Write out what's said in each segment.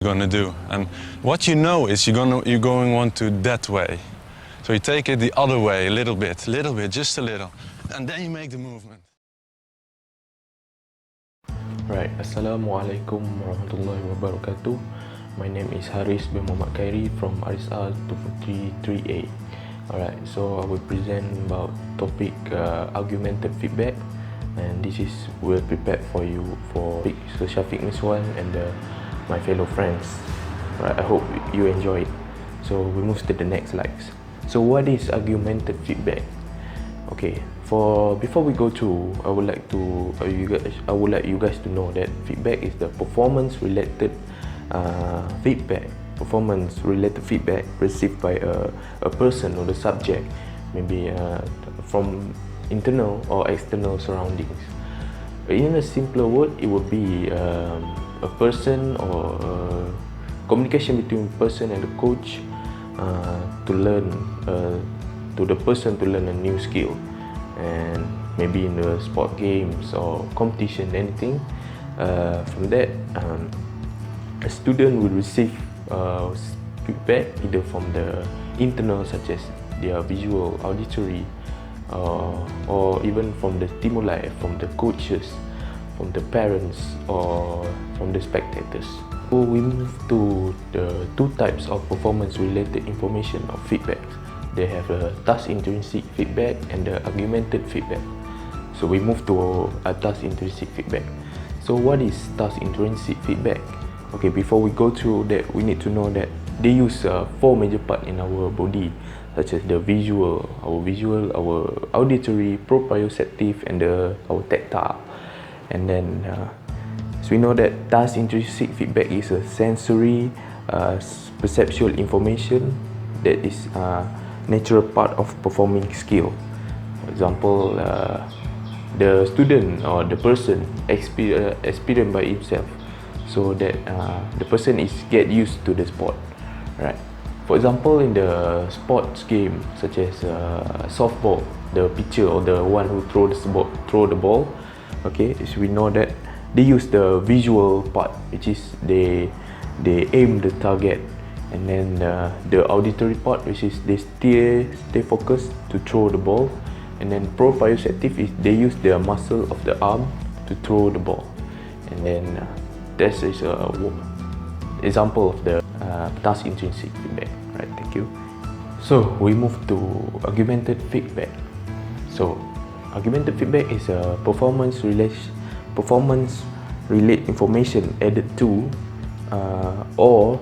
you're gonna do. And what you know is you're going want to that way. So you take it the other way a little bit, just a little, and then you make the movement. Right, Assalamualaikum warahmatullahi wabarakatuh. My name is Haris bin Muhammad Khairi from RSR 243A. Alright, so I will present about topic augmented feedback, and this is well prepared for you for Mohd Syafiq Bin Miswan and my fellow friends. Right, I hope you enjoy it. So we move to the next slides. So what is augmented feedback? Okay, before we go through, I would like you guys to know that feedback is the performance related feedback received by a person or the subject, maybe from internal or external surroundings. In a simpler word, it would be a person or communication between person and the coach to learn the person to learn a new skill, and maybe in the sport games or competition, anything. From that, a student will receive feedback either from the internal, such as their visual, auditory, or even from the stimuli from the coaches, from the parents, or from the spectators. So we move to the two types of performance-related information of feedback. They have a task intrinsic feedback and the augmented feedback. So we move to a task intrinsic feedback. So what is task intrinsic feedback? Okay, before we go through that, we need to know that they use four major parts in our body, such as the visual, our auditory, proprioceptive, and our tactile. And then so we know that task intrinsic feedback is a sensory perceptual information that is natural part of performing skill. For example, the student or the person experience by himself, so that the person is get used to the sport, right? For example, in the sports game such as softball, the pitcher or the one who throw the ball, okay, so we know that they use the visual part, which is they aim the target, and then the auditory part, which is they stay focused to throw the ball, and then proprioceptive is they use their muscle of the arm to throw the ball. And then this is a example of the task intrinsic feedback. Right, thank you. So we move to augmented feedback. So augmented feedback is a performance related information added to or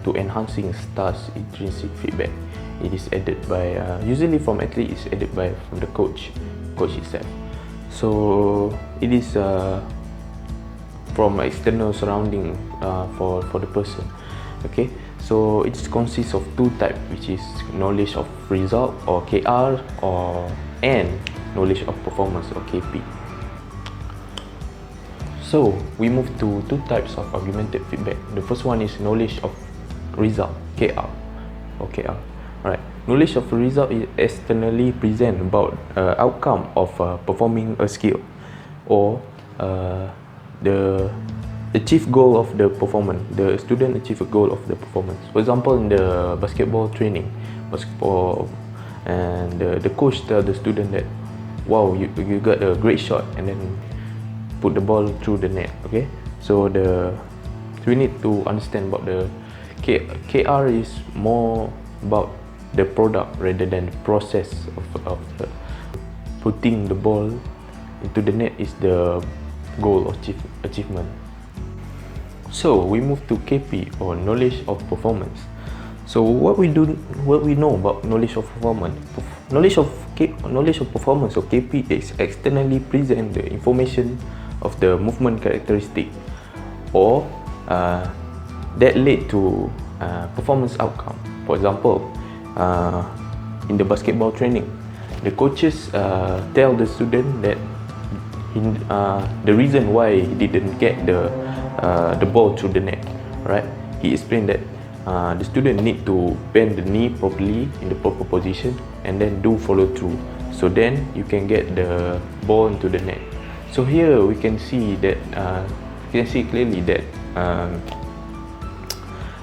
to enhancing task intrinsic feedback. It is added by usually from athlete, is added by from the coach itself. So it is from external surrounding for the person. Okay, so it consists of two types, which is knowledge of result or KR, and knowledge of performance or KP. So we move to two types of augmented feedback. The first one is knowledge of result, KR or KR. Right. Knowledge of result is externally present about outcome of performing a skill, or the achieve goal of the performance. The student achieve a goal of the performance. For example, in the basketball training, and the coach tell the student that, wow, you got a great shot, and then put the ball through the net. Okay, so we need to understand about the KR is more about the product rather than the process of putting the ball into the net is the goal of achievement. So we move to KP, or knowledge of performance. So what we know about knowledge of performance. Knowledge of performance, or KP, is externally present the information of the movement characteristic, or that lead to performance outcome. For example, in the basketball training, the coaches tell the student that the reason why he didn't get the ball through the net, right? He explained that the student need to bend the knee properly in the proper position, and then do follow through, so then you can get the ball into the net. So here we can see that clearly that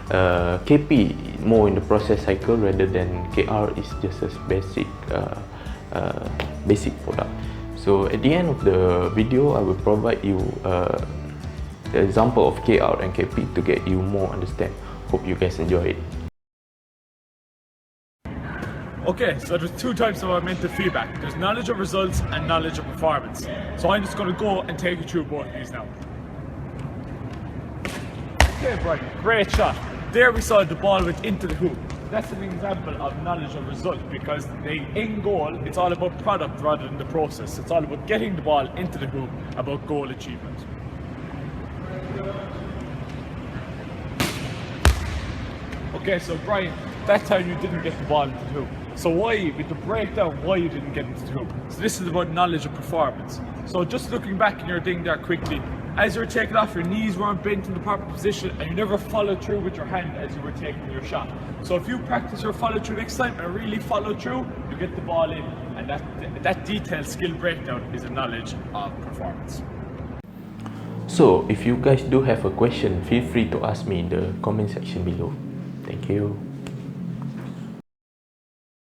KP more in the process cycle rather than KR is just a basic product. So at the end of the video, I will provide you the example of KR and KP to get you more understand. Hope you guys enjoy it. Okay, so there's two types of augmented feedback. There's knowledge of results and knowledge of performance. So I'm just going to go and take you through both of these now. Okay, Brian, great shot. There we saw the ball went into the hoop. That's an example of knowledge of result, because the end goal, it's all about product rather than the process. It's all about getting the ball into the hoop, about goal achievement. Okay, so Brian, that time you didn't get the ball into the hoop. So why, with the breakdown, why you didn't get into the hoop? So this is about knowledge of performance. So just looking back in your thing there quickly, as you were taking off, your knees weren't bent in the proper position and you never followed through with your hand as you were taking your shot. So if you practice your follow through next time and really follow through, you get the ball in. And that detailed skill breakdown is a knowledge of performance. So if you guys do have a question, feel free to ask me in the comment section below. Thank you.